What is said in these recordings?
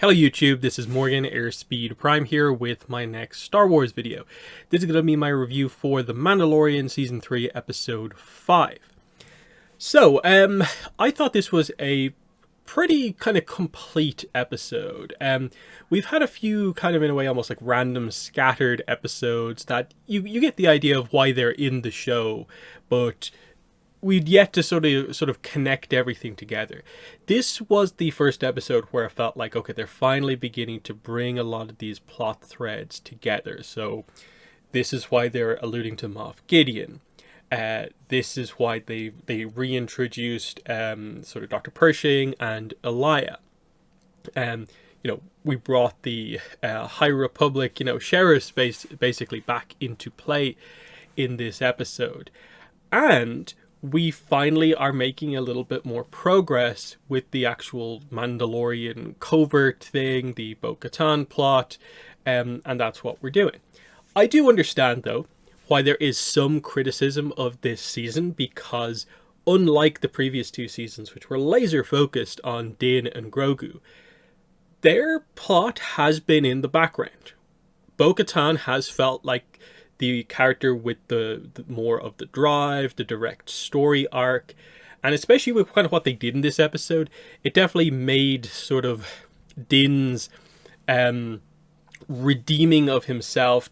Hello YouTube, this is Morgan Airspeed Prime here with my next Star Wars video. This is going to be my review for The Mandalorian Season 3 Episode 5. So, I thought this was a pretty kind of complete episode. We've had a few kind of in a way almost like random scattered episodes that you get the idea of why they're in the show, but we'd yet to sort of connect everything together. This was the first episode where I felt like, okay, they're finally beginning to bring a lot of these plot threads together. So this is why they're alluding to Moff Gideon. This is why they reintroduced sort of Dr. Pershing and Elia. We brought the High Republic, sheriffs basically back into play in this episode. And we finally are making a little bit more progress with the actual Mandalorian covert thing, the Bo-Katan plot, and that's what we're doing. I do understand, though, why there is some criticism of this season, because unlike the previous two seasons, which were laser focused on Din and Grogu, their plot has been in the background. Bo-Katan has felt like the character with the more of the drive, the direct story arc, and especially with kind of what they did in this episode, it definitely made sort of Din's redeeming of himself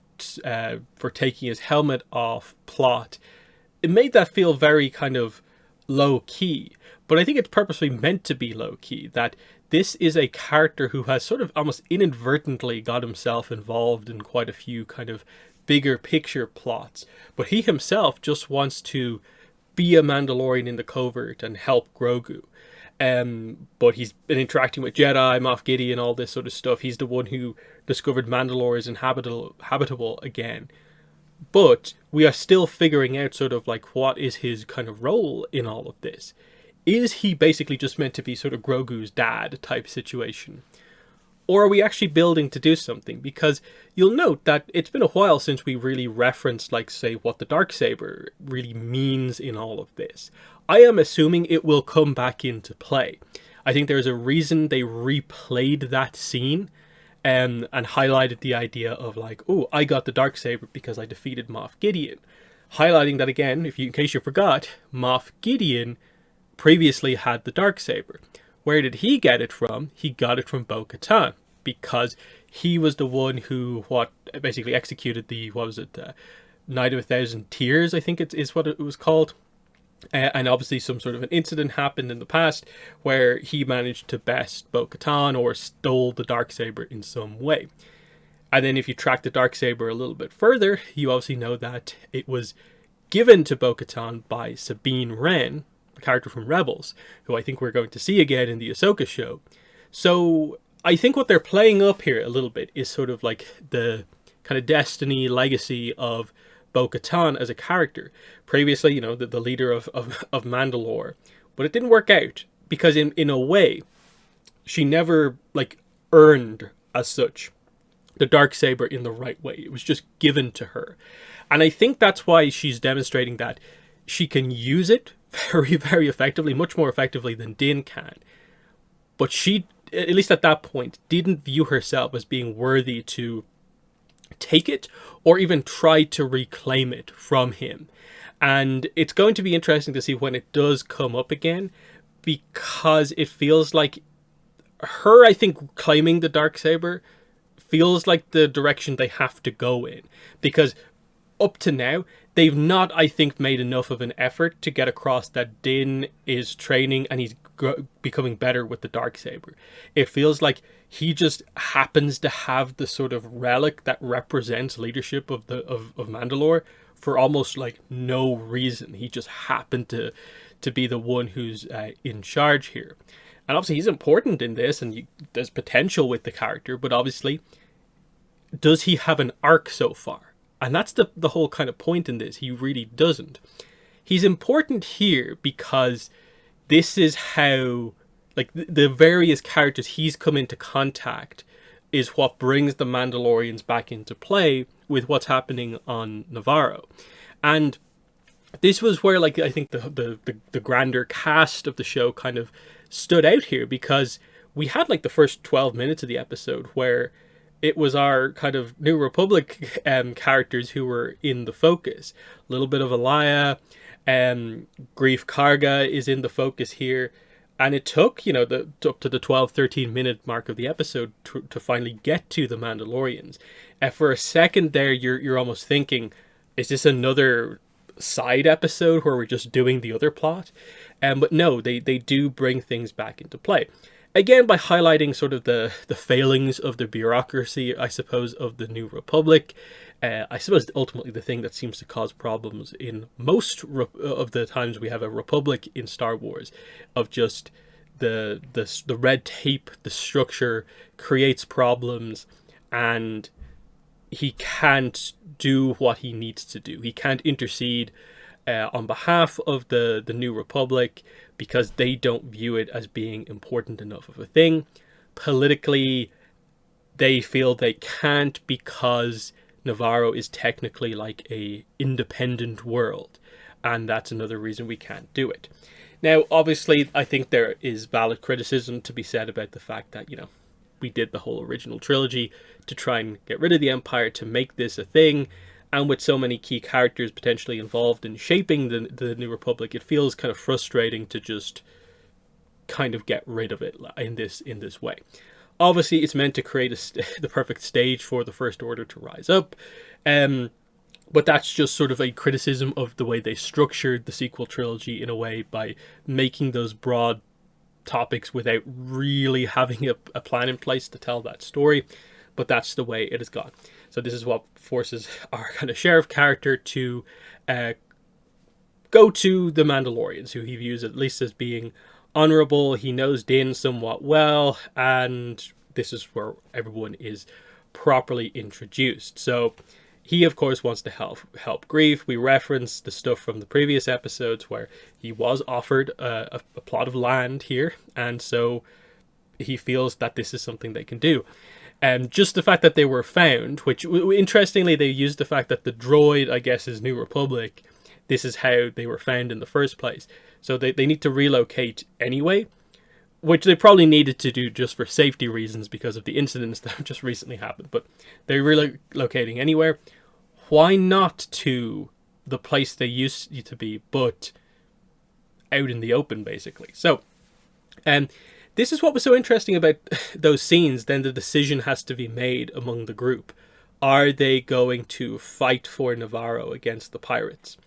for taking his helmet off plot. It made that feel very kind of low key, but I think it's purposely meant to be low key, that this is a character who has sort of almost inadvertently got himself involved in quite a few kind of bigger picture plots, but he himself just wants to be a Mandalorian in the covert and help Grogu. But he's been interacting with Jedi, Moff Gideon, all this sort of stuff. He's the one who discovered Mandalore is habitable again. But we are still figuring out sort of like what is his kind of role in all of this. Is he basically just meant to be sort of Grogu's dad type situation? Or are we actually building to do something? Because you'll note that it's been a while since we really referenced, like, say, what the Darksaber really means in all of this. I am assuming it will come back into play. I think there's a reason they replayed that scene and highlighted the idea of like, oh, I got the Darksaber because I defeated Moff Gideon. Highlighting that again, in case you forgot, Moff Gideon previously had the Darksaber. Where did he get it from? He got it from Bo-Katan, because he was the one who basically executed the, Night of a Thousand Tears, I think is what it was called. And obviously some sort of an incident happened in the past where he managed to best Bo-Katan or stole the Darksaber in some way. And then if you track the Darksaber a little bit further, you obviously know that it was given to Bo-Katan by Sabine Wren, a character from Rebels, who I think we're going to see again in the Ahsoka show. So I think what they're playing up here a little bit is sort of like the kind of destiny legacy of Bo-Katan as a character. Previously, the leader of Mandalore. But it didn't work out, because in a way, she never earned as such the Darksaber in the right way. It was just given to her. And I think that's why she's demonstrating that she can use it very, very effectively, much more effectively than Din can. But she, at least at that point, didn't view herself as being worthy to take it or even try to reclaim it from him. And it's going to be interesting to see when it does come up again, because it feels like her, I think, claiming the Darksaber feels like the direction they have to go in. Because up to now, they've not, I think, made enough of an effort to get across that Din is training and he's becoming better with the Darksaber. It feels like he just happens to have the sort of relic that represents leadership of Mandalore for almost like no reason. He just happened to be the one who's in charge here. And obviously he's important in this, and there's potential with the character, but obviously, does he have an arc so far? And that's the whole kind of point in this. He really doesn't. He's important here because this is how, the various characters he's come into contact is what brings the Mandalorians back into play with what's happening on Navarro. And this was where, I think the grander cast of the show kind of stood out here, because we had like the first 12 minutes of the episode where it was our kind of New Republic characters who were in the focus. A little bit of Alaya, Grief Karga is in the focus here. And it took, up to the 12, 13-minute mark of the episode to finally get to the Mandalorians. For a second there, you're almost thinking, is this another side episode where we're just doing the other plot? But no, they do bring things back into play. Again, by highlighting sort of the failings of the bureaucracy, I suppose, of the New Republic. I suppose ultimately the thing that seems to cause problems in most of the times we have a Republic in Star Wars, of just the red tape, the structure creates problems, and he can't do what he needs to do. He can't intercede on behalf of the New Republic because they don't view it as being important enough of a thing. Politically, they feel they can't because Navarro is technically like a independent world, and that's another reason we can't do it. Now, obviously, I think there is valid criticism to be said about the fact that, we did the whole original trilogy to try and get rid of the Empire to make this a thing, and with so many key characters potentially involved in shaping the New Republic, it feels kind of frustrating to just kind of get rid of it in this way. Obviously, it's meant to create the perfect stage for the First Order to rise up, but that's just sort of a criticism of the way they structured the sequel trilogy in a way by making those broad topics without really having a plan in place to tell that story. But that's the way it has gone. So this is what forces our kind of sheriff character to go to the Mandalorians, who he views at least as being honorable. He knows Din somewhat well, and this is where everyone is properly introduced. So he, of course, wants to help Grief. We reference the stuff from the previous episodes where he was offered a plot of land here, and so he feels that this is something they can do. And just the fact that they were found, which, interestingly, they used the fact that the droid, I guess, is New Republic. This is how they were found in the first place. So they need to relocate anyway, which they probably needed to do just for safety reasons because of the incidents that just recently happened. But they're relocating anywhere. Why not to the place they used to be, but out in the open, basically? So, this is what was so interesting about those scenes. Then the decision has to be made among the group. Are they going to fight for Navarro against the pirates?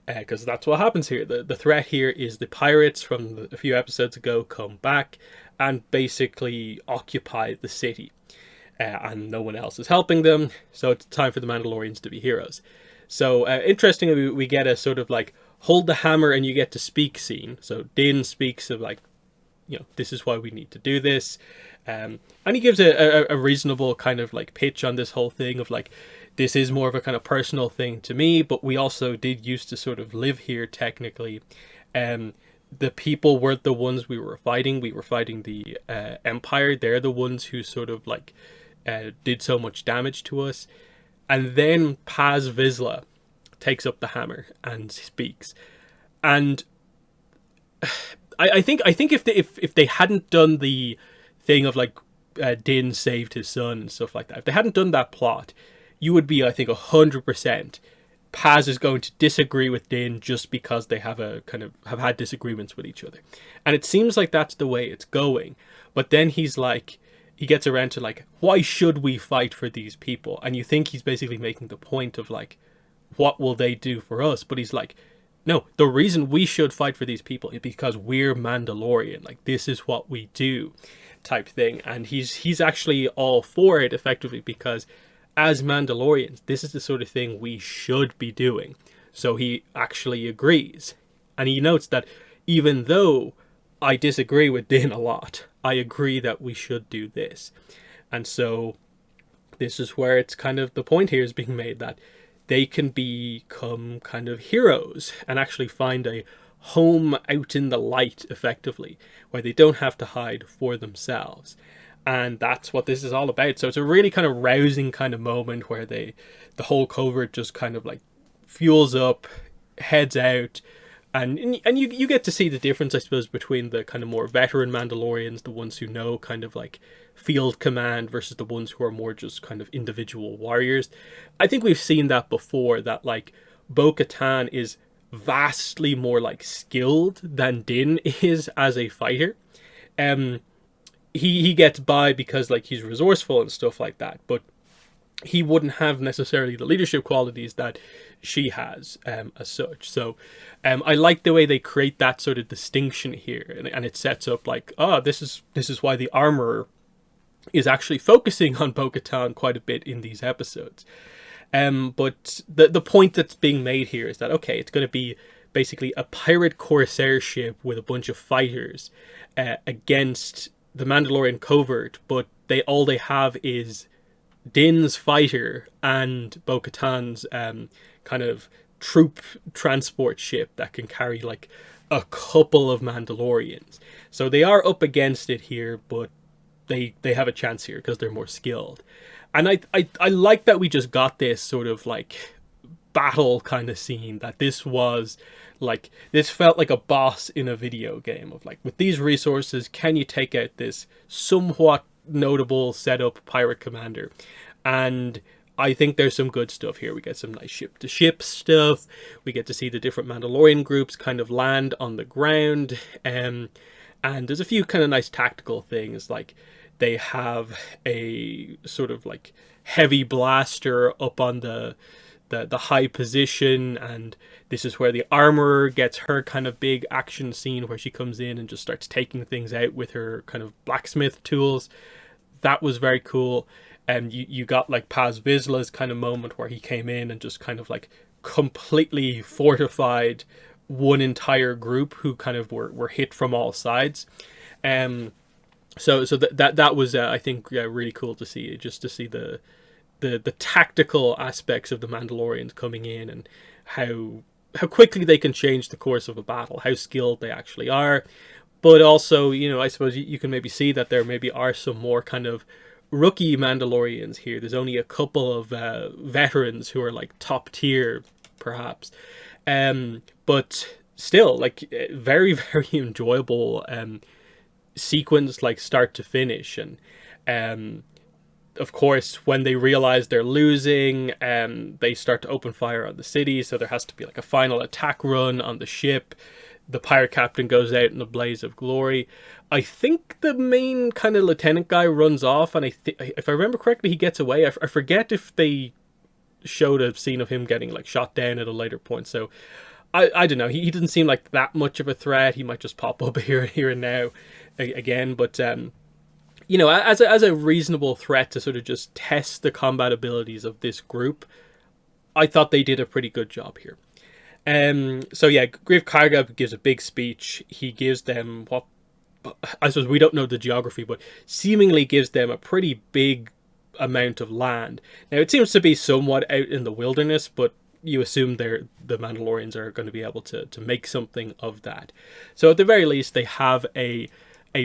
Because that's what happens here. The threat here is the pirates from a few episodes ago come back and basically occupy the city. And no one else is helping them. So it's time for the Mandalorians to be heroes. So interestingly, we get a sort of like hold the hammer and you get to speak scene. So Din speaks of like, this is why we need to do this. And he gives a reasonable kind of like pitch on this whole thing of like, this is more of a kind of personal thing to me, but we also did used to sort of live here technically. The people weren't the ones we were fighting. We were fighting the Empire. They're the ones who sort of like did so much damage to us. And then Paz Vizsla takes up the hammer and speaks. And I think if they hadn't done the thing of like Din saved his son and stuff like that, if they hadn't done that plot, you would be, I think, 100% Paz is going to disagree with Din just because they have had disagreements with each other. And it seems like that's the way it's going. But then he gets around to like, why should we fight for these people? And you think he's basically making the point of like, what will they do for us? But he's like, no, the reason we should fight for these people is because we're Mandalorian. Like, this is what we do, type thing. And he's actually all for it, effectively, because as Mandalorians, this is the sort of thing we should be doing. So he actually agrees. And he notes that even though I disagree with Din a lot, I agree that we should do this. And so this is where it's kind of the point here is being made that they can become kind of heroes and actually find a home out in the light, effectively, where they don't have to hide for themselves. And that's what this is all about. So it's a really kind of rousing kind of moment where the whole covert just kind of like fuels up, heads out, And you get to see the difference, I suppose, between the kind of more veteran Mandalorians, the ones who know kind of like field command, versus the ones who are more just kind of individual warriors. I think we've seen that before, that like Bo-Katan is vastly more like skilled than Din is as a fighter. Um, he gets by because like he's resourceful and stuff like that, but he wouldn't have necessarily the leadership qualities that she has, as such. So I like the way they create that sort of distinction here, and it sets up like, oh, this is why the armorer is actually focusing on Bo-Katan quite a bit in these episodes. But the point that's being made here is that, okay, it's going to be basically a pirate corsair ship with a bunch of fighters against the Mandalorian covert, but all they have is Din's fighter and Bo-Katan's kind of troop transport ship that can carry like a couple of Mandalorians. So they are up against it here, but they have a chance here because they're more skilled. And I like that we just got this sort of like battle kind of scene, that this was like, this felt like a boss in a video game of like, with these resources, can you take out this somewhat notable setup pirate commander? And I think there's some good stuff here. We get some nice ship-to-ship stuff. We get to see the different Mandalorian groups kind of land on the ground. And there's a few kind of nice tactical things, like they have a sort of like heavy blaster up on the high position, and this is where the armorer gets her kind of big action scene where she comes in and just starts taking things out with her kind of blacksmith tools. That was very cool. And you got like Paz Vizsla's kind of moment where he came in and just kind of like completely fortified one entire group who kind of were hit from all sides. So that was I think really cool to see, just to see the tactical aspects of the Mandalorians coming in, and how quickly they can change the course of a battle, how skilled they actually are. But also, you know, I suppose you can maybe see that there maybe are some more kind of rookie Mandalorians here. There's only a couple of veterans who are like top tier, perhaps. But still, like, very, very enjoyable sequence, like start to finish. And of course, when they realize they're losing, they start to open fire on the city. So there has to be like a final attack run on the ship. The pirate captain goes out in a blaze of glory. I think the main kind of lieutenant guy runs off, and if I remember correctly, he gets away. I forget if they showed a scene of him getting like shot down at a later point. So I don't know. He didn't seem like that much of a threat. He might just pop up here and now again. But you know, as a reasonable threat to sort of just test the combat abilities of this group, I thought they did a pretty good job here. So yeah, Greef Karga gives a big speech. He gives them what, I suppose we don't know the geography, but seemingly gives them a pretty big amount of land. Now it seems to be somewhat out in the wilderness, but you assume the Mandalorians are going to be able to make something of that. So at the very least, they have a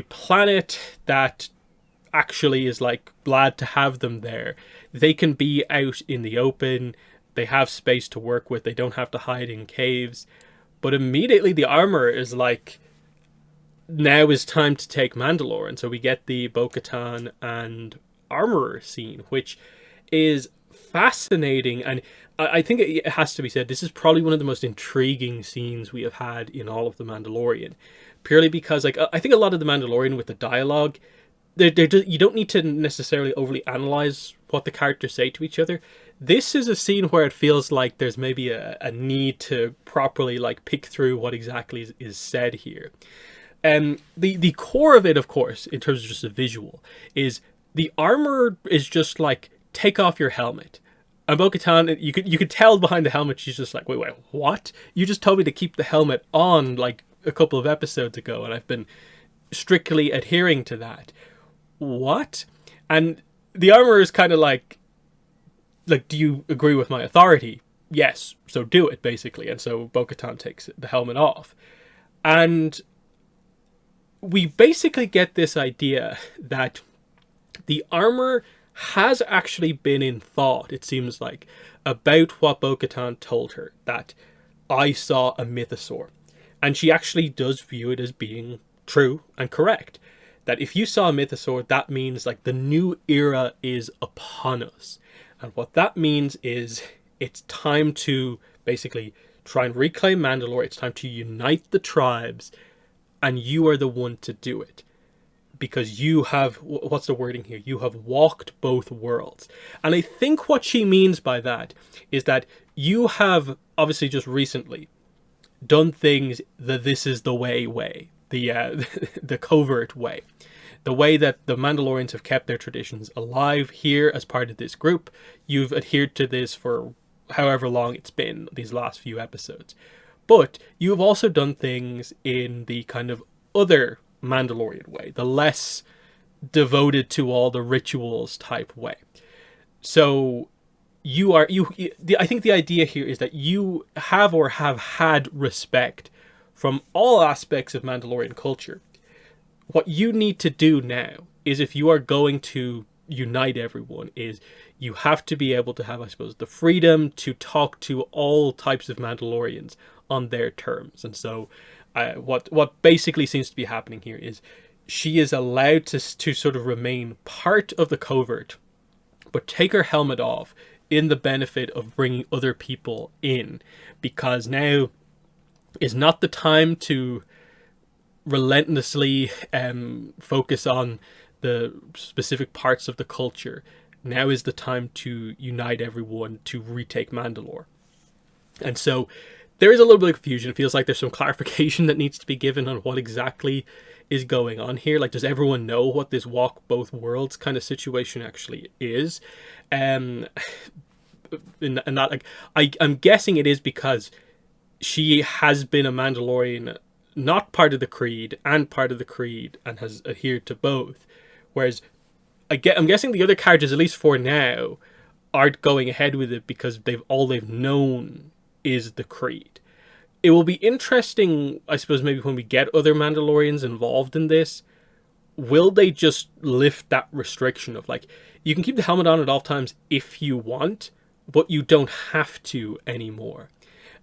planet that actually is like glad to have them there. They can be out in the open. They have space to work with. They don't have to hide in caves. But immediately the armor is like, now is time to take Mandalore. And so we get the Bo-Katan and armorer scene, which is fascinating. And I think it has to be said, this is probably one of the most intriguing scenes we have had in all of The Mandalorian. Purely because, like, I think a lot of The Mandalorian with the dialogue, you don't need to necessarily overly analyze what the characters say to each other. This is a scene where it feels like there's maybe a need to properly like pick through what exactly is said here. The core of it, of course, in terms of just a visual, is the armor is just like, take off your helmet. And Bo-Katan, you could tell behind the helmet, she's just like, wait, what? You just told me to keep the helmet on like a couple of episodes ago, and I've been strictly adhering to that. What? And the armor is kind of like, do you agree with my authority? Yes, so do it, basically. And so Bo-Katan takes the helmet off. And we basically get this idea that the armor has actually been in thought, it seems like, about what Bo-Katan told her, that I saw a mythosaur. And she actually does view it as being true and correct. That if you saw a mythosaur, that means like the new era is upon us. And what that means is it's time to basically try and reclaim Mandalore. It's time to unite the tribes, and you are the one to do it. Because you have, what's the wording here? You have walked both worlds. And I think what she means by that is that you have obviously just recently done things the this is the way, the the covert way. The way that the Mandalorians have kept their traditions alive here as part of this group. You've adhered to this for however long it's been, these last few episodes. But you have also done things in the kind of other Mandalorian way, the less devoted to all the rituals type way. So I think the idea here is that you have or have had respect from all aspects of Mandalorian culture. What you need to do now is, if you are going to unite everyone, is you have to be able to have, I suppose, the freedom to talk to all types of Mandalorians on their terms. And so what basically seems to be happening here is she is allowed to sort of remain part of the covert, but take her helmet off in the benefit of bringing other people in, because now is not the time to relentlessly focus on the specific parts of the culture. Now is the time to unite everyone to retake Mandalore. And so there is a little bit of confusion. It feels like there's some clarification that needs to be given on what exactly is going on here. Like, does everyone know what this walk both worlds kind of situation actually is? And not like, I'm guessing it is because she has been a Mandalorian, not part of the Creed and part of the Creed, and has adhered to both. Whereas I'm guessing the other characters, at least for now, aren't going ahead with it because they've known is the Creed. It will be interesting, I suppose, maybe when we get other Mandalorians involved in this, will they just lift that restriction of like, you can keep the helmet on at all times if you want, but you don't have to anymore.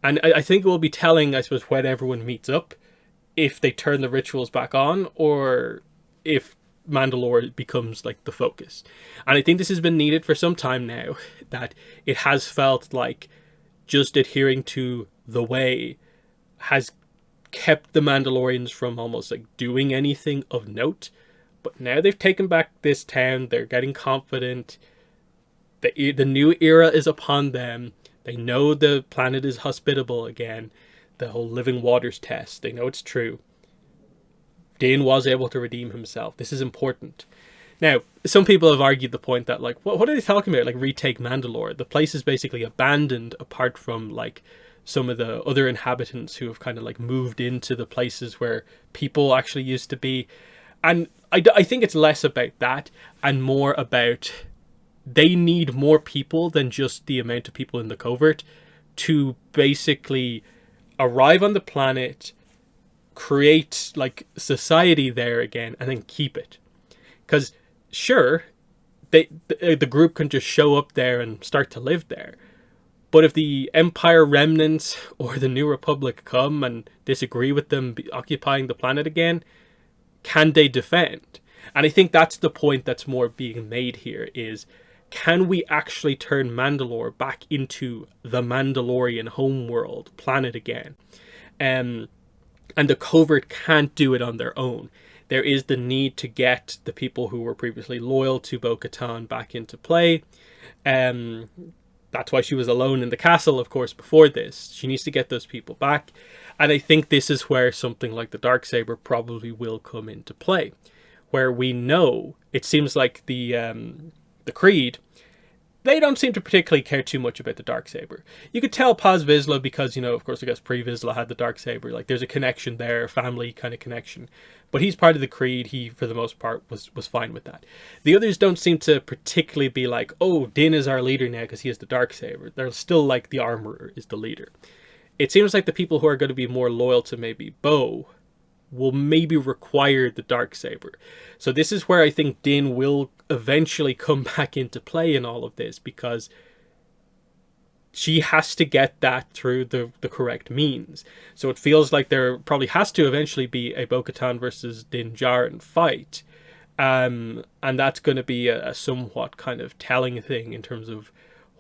And I think it will be telling, I suppose, when everyone meets up, if they turn the rituals back on, or if Mandalore becomes like the focus. And I think this has been needed for some time now, that it has felt like just adhering to the way has kept the Mandalorians from almost like doing anything of note. But now they've taken back this town, they're getting confident, the new era is upon them, they know the planet is hospitable again, the whole living waters test, they know it's true. Din was able to redeem himself. This is important. Now, some people have argued the point that, like, what are they talking about? Like, retake Mandalore. The place is basically abandoned apart from, like, some of the other inhabitants who have kind of, like, moved into the places where people actually used to be. And I think it's less about that and more about they need more people than just the amount of people in the covert to basically arrive on the planet, create like society there again, and then keep it. Because sure, the group can just show up there and start to live there, but if the Empire remnants or the New Republic come and disagree with them occupying the planet again, can they defend? And I think that's the point that's more being made here, is can we actually turn Mandalore back into the Mandalorian homeworld planet again? And the covert can't do it on their own. There is the need to get the people who were previously loyal to Bo-Katan back into play. That's why she was alone in the castle, of course, before this. She needs to get those people back. And I think this is where something like the Darksaber probably will come into play. Where we know, it seems like the Creed, they don't seem to particularly care too much about the Darksaber. You could tell Paz Vizsla because, of course, I guess Pre-Vizsla had the Darksaber. Like, there's a connection there, family kind of connection. But he's part of the Creed. He, for the most part, was fine with that. The others don't seem to particularly be like, oh, Din is our leader now because he has the Darksaber. They're still like the Armorer is the leader. It seems like the people who are going to be more loyal to maybe Bo will maybe require the Darksaber. So this is where I think Din will eventually come back into play in all of this, because she has to get that through the correct means. So it feels like there probably has to eventually be a Bo-Katan versus Din Djarin fight. And that's going to be a somewhat kind of telling thing in terms of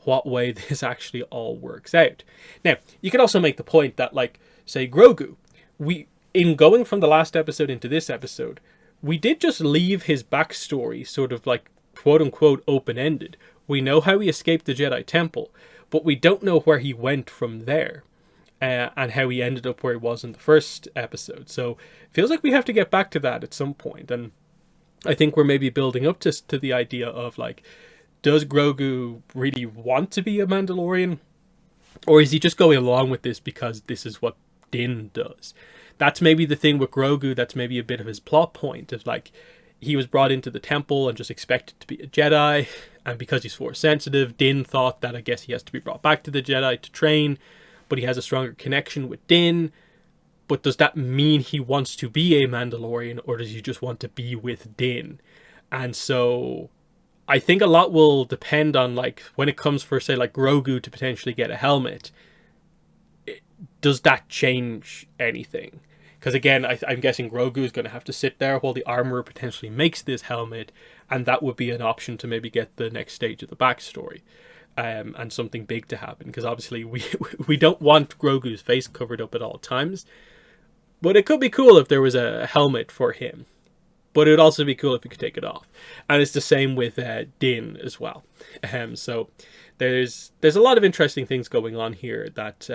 what way this actually all works out. Now, you can also make the point that, like, say, Grogu, in going from the last episode into this episode, we did just leave his backstory sort of like, quote unquote, open-ended. We know how he escaped the Jedi Temple, but we don't know where he went from there. And how he ended up where he was in the first episode. So it feels like we have to get back to that at some point. And I think we're maybe building up to the idea of, like, does Grogu really want to be a Mandalorian? Or is he just going along with this because this is what Din does? That's maybe the thing with Grogu, that's maybe a bit of his plot point. Is like, he was brought into the temple and just expected to be a Jedi. And because he's Force sensitive, Din thought that I guess he has to be brought back to the Jedi to train. But he has a stronger connection with Din. But does that mean he wants to be a Mandalorian, or does he just want to be with Din? And so I think a lot will depend on, like, when it comes for, say, like, Grogu to potentially get a helmet, does that change anything? Because again, I'm guessing Grogu is going to have to sit there while the armorer potentially makes this helmet, and that would be an option to maybe get the next stage of the backstory. And something big to happen, because obviously we don't want Grogu's face covered up at all times. But it could be cool if there was a helmet for him. But it would also be cool if he could take it off. And it's the same with Din as well. So there's a lot of interesting things going on here that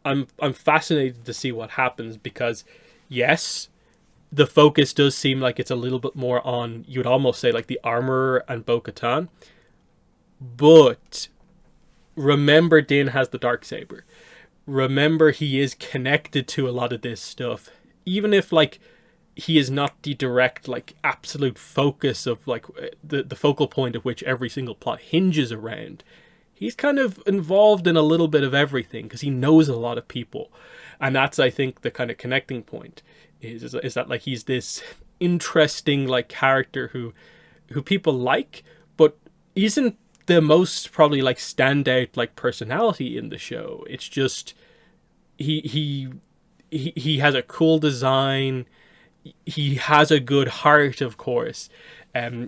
I'm fascinated to see what happens, because yes, the focus does seem like it's a little bit more on, you would almost say, like, the armorer and Bo-Katan. But remember, Din has the Darksaber. Remember, he is connected to a lot of this stuff. Even if, like, he is not the direct, like, absolute focus of, like, the focal point at which every single plot hinges around, he's kind of involved in a little bit of everything because he knows a lot of people. And that's, I think, the kind of connecting point is that, like, he's this interesting, like, character who people like, but isn't the most probably, like, standout, like, personality in the show. It's just he has a cool design. He has a good heart, of course.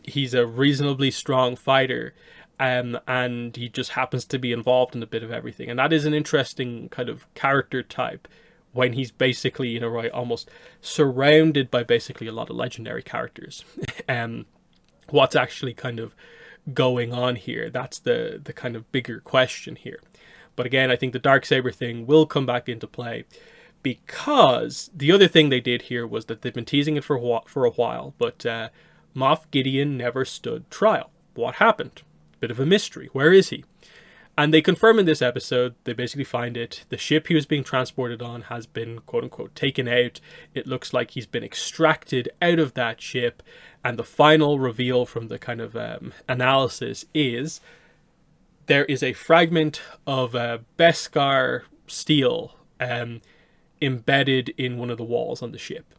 He's a reasonably strong fighter. And he just happens to be involved in a bit of everything. And that is an interesting kind of character type when he's basically, you know, right, almost surrounded by basically a lot of legendary characters. What's actually kind of going on here? That's the kind of bigger question here. But again, I think the Darksaber thing will come back into play, because the other thing they did here was that they've been teasing it for a while, but Moff Gideon never stood trial. What happened? Bit of a mystery. Where is he? And they confirm in this episode, they basically find it. The ship he was being transported on has been, quote unquote, taken out. It looks like he's been extracted out of that ship. And the final reveal from the kind of analysis is there is a fragment of Beskar steel embedded in one of the walls on the ship,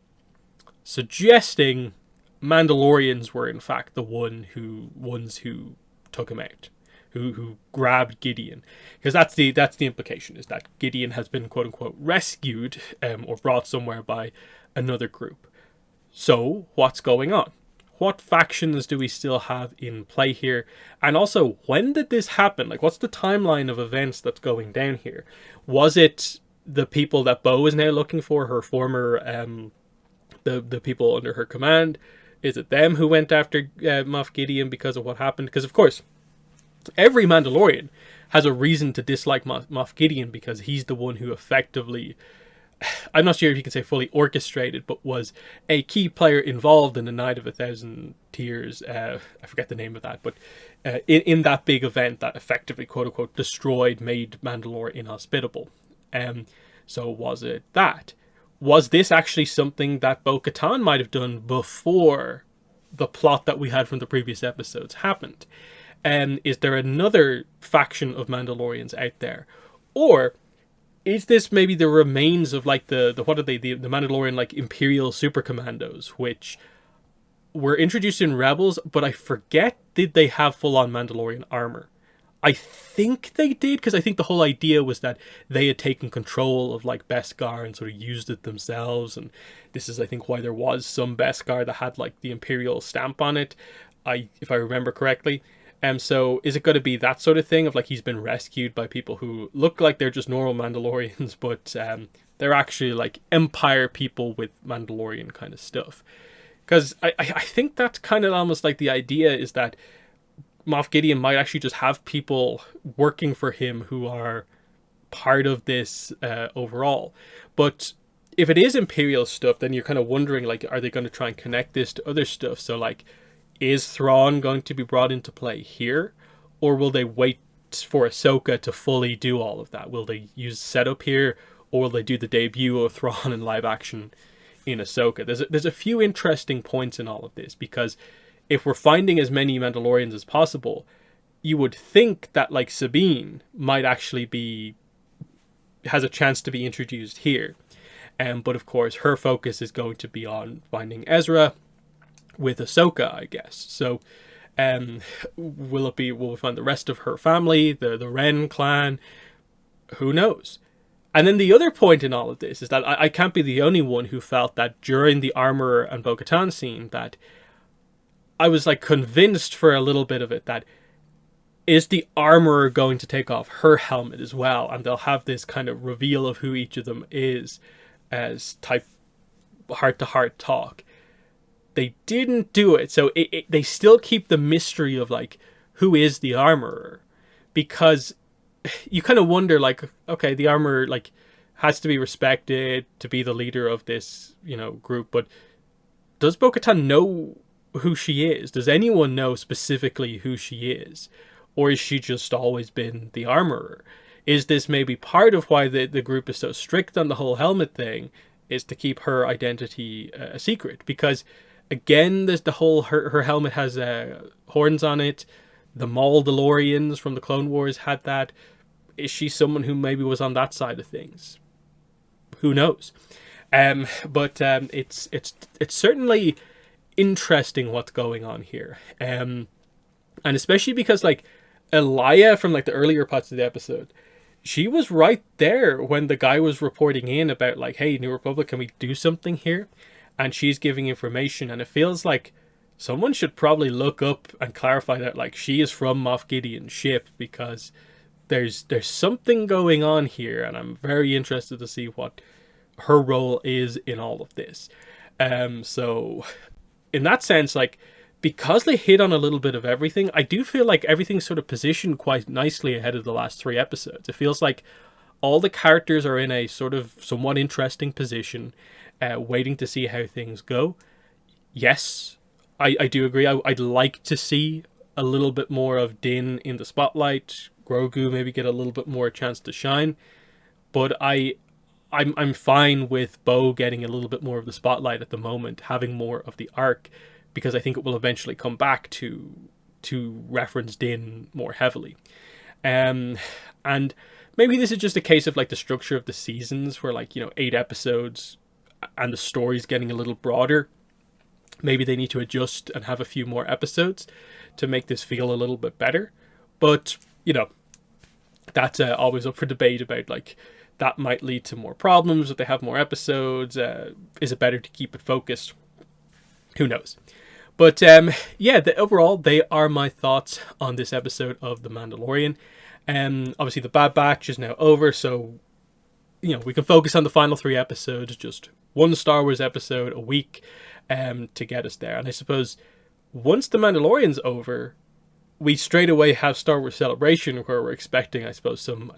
suggesting Mandalorians were in fact the ones who took him out, who grabbed Gideon, because that's the implication, is that Gideon has been, quote unquote, rescued or brought somewhere by another group. So what's going on? What factions do we still have in play here? And also, when did this happen? Like, what's the timeline of events that's going down here? Was it the people that Bo is now looking for, her former, the people under her command? Is it them who went after Moff Gideon because of what happened? Because, of course, every Mandalorian has a reason to dislike Moff Gideon, because he's the one who effectively, I'm not sure if you can say fully orchestrated, but was a key player involved in the Night of 1,000 Tears. I forget the name of that, but in that big event that effectively, quote unquote, made Mandalore inhospitable. So was it that? Was this actually something that Bo-Katan might have done before the plot that we had from the previous episodes happened? Is there another faction of Mandalorians out there? Or is this maybe the remains of, like, the what are they, the Mandalorian, like, Imperial Super Commandos, which were introduced in Rebels, but I forget, did they have full-on Mandalorian armor? I think they did, because I think the whole idea was that they had taken control of like Beskar and sort of used it themselves, and this is, I think, why there was some Beskar that had like the Imperial stamp on it, if I remember correctly. So is it going to be that sort of thing of like he's been rescued by people who look like they're just normal Mandalorians, but they're actually like Empire people with Mandalorian kind of stuff? Because I think that's kind of almost like the idea is that Moff Gideon might actually just have people working for him who are part of this overall. But if it is Imperial stuff, then you're kind of wondering, like, are they going to try and connect this to other stuff? So, like, is Thrawn going to be brought into play here? Or will they wait for Ahsoka to fully do all of that? Will they use setup here? Or will they do the debut of Thrawn in live action in Ahsoka? There's a few interesting points in all of this, because if we're finding as many Mandalorians as possible, you would think that like Sabine might actually has a chance to be introduced here. But of course her focus is going to be on finding Ezra with Ahsoka, I guess. So will we find the rest of her family, the Ren clan? Who knows? And then the other point in all of this is that I can't be the only one who felt that during the Armorer and Bo-Katan scene that I was like convinced for a little bit of it that is the Armorer going to take off her helmet as well, and they'll have this kind of reveal of who each of them is as type heart-to-heart talk. They didn't do it, so they still keep the mystery of like who is the Armorer, because you kind of wonder like, okay, the Armorer like has to be respected to be the leader of this, you know, group, but does Bo-Katan know who she is? Does anyone know specifically who she is? Or is she just always been the Armorer? Is this maybe part of why the group is so strict on the whole helmet thing, is to keep her identity a secret? Because again, there's the whole her helmet has horns on it. The Mandalorians from the Clone Wars had that. Is she someone who maybe was on that side of things? Who knows? But it's certainly interesting what's going on here, and especially because like Elia from like the earlier parts of the episode, she was right there when the guy was reporting in about like, hey, New Republic, can we do something here? And she's giving information, and it feels like someone should probably look up and clarify that like she is from Moff Gideon's ship, because there's something going on here, and I'm very interested to see what her role is in all of this. So in that sense, like, because they hit on a little bit of everything, I do feel like everything's sort of positioned quite nicely ahead of the last 3 episodes. It feels like all the characters are in a sort of somewhat interesting position, waiting to see how things go. Yes, I do agree. I'd like to see a little bit more of Din in the spotlight. Grogu maybe get a little bit more chance to shine. But I'm fine with Bo getting a little bit more of the spotlight at the moment, having more of the arc, because I think it will eventually come back to reference Din more heavily. And maybe this is just a case of like the structure of the seasons, where like, you know, 8 episodes and the story's getting a little broader. Maybe they need to adjust and have a few more episodes to make this feel a little bit better. But, you know, that's always up for debate about like, that might lead to more problems if they have more episodes. Is it better to keep it focused? Who knows? But yeah, overall, they are my thoughts on this episode of The Mandalorian. Obviously, the Bad Batch is now over, so you know we can focus on the final 3 episodes, just one Star Wars episode a week, to get us there. And I suppose once The Mandalorian's over, we straight away have Star Wars Celebration, where we're expecting, I suppose, some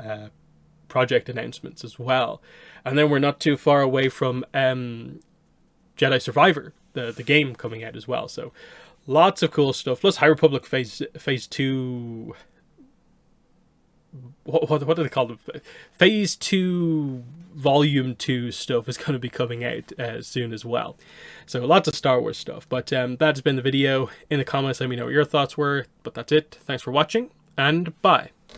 project announcements as well. And then we're not too far away from Jedi Survivor, the game coming out as well. So lots of cool stuff. Plus High Republic Phase 2... What do they call it? Phase 2 Volume 2 stuff is going to be coming out soon as well. So lots of Star Wars stuff. But that's been the video. In the comments, let me know what your thoughts were. But that's it. Thanks for watching, and bye.